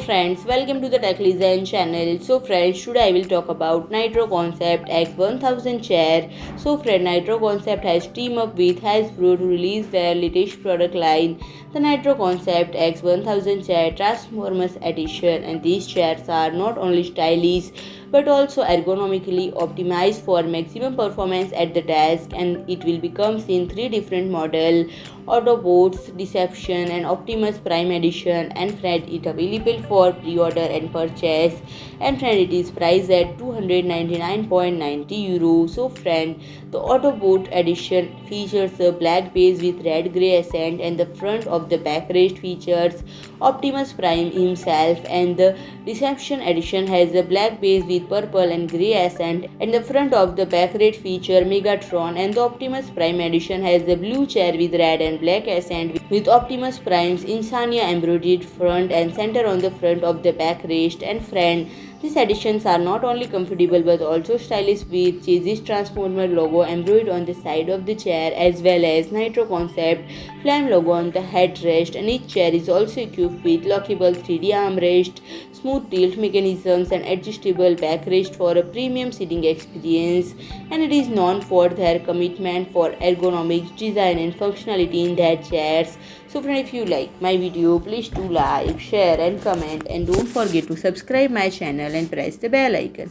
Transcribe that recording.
friends, welcome to the Tech Design channel. So friends, today I will talk about Nitro Concept X1000 Chair. So friend, Nitro Concept has teamed up with Hasbro to release their latest product line, the Nitro Concept X1000 Chair Transformers Edition, and these chairs are not only stylish but also ergonomically optimized for maximum performance at the desk, and it will become in three different models: Autobots, Deception and Optimus Prime Edition. And friend, it available for pre-order and purchase, and friend, it is priced at 299.90 euro. So friend, the Autobot Edition features a black base with red grey accent, and the front of the backrest features Optimus Prime himself, and the Deception Edition has a black base with purple and grey accent, and the front of the backrest feature Megatron, and the Optimus Prime Edition has the blue chair with red and black accent with Optimus Prime's insignia embroidered front and center on the front of the backrest. And friend, these editions are not only comfortable but also stylish, with cheesy Transformer logo embroidered on the side of the chair, as well as Nitro Concept Flame logo on the headrest. And each chair is also equipped with lockable 3D armrest, smooth tilt mechanisms and adjustable backrest for a premium seating experience. And it is known for their commitment for ergonomics, design and functionality in their chairs. So friend, if you like my video, please do like, share and comment, and don't forget to subscribe my channel and press the bell icon.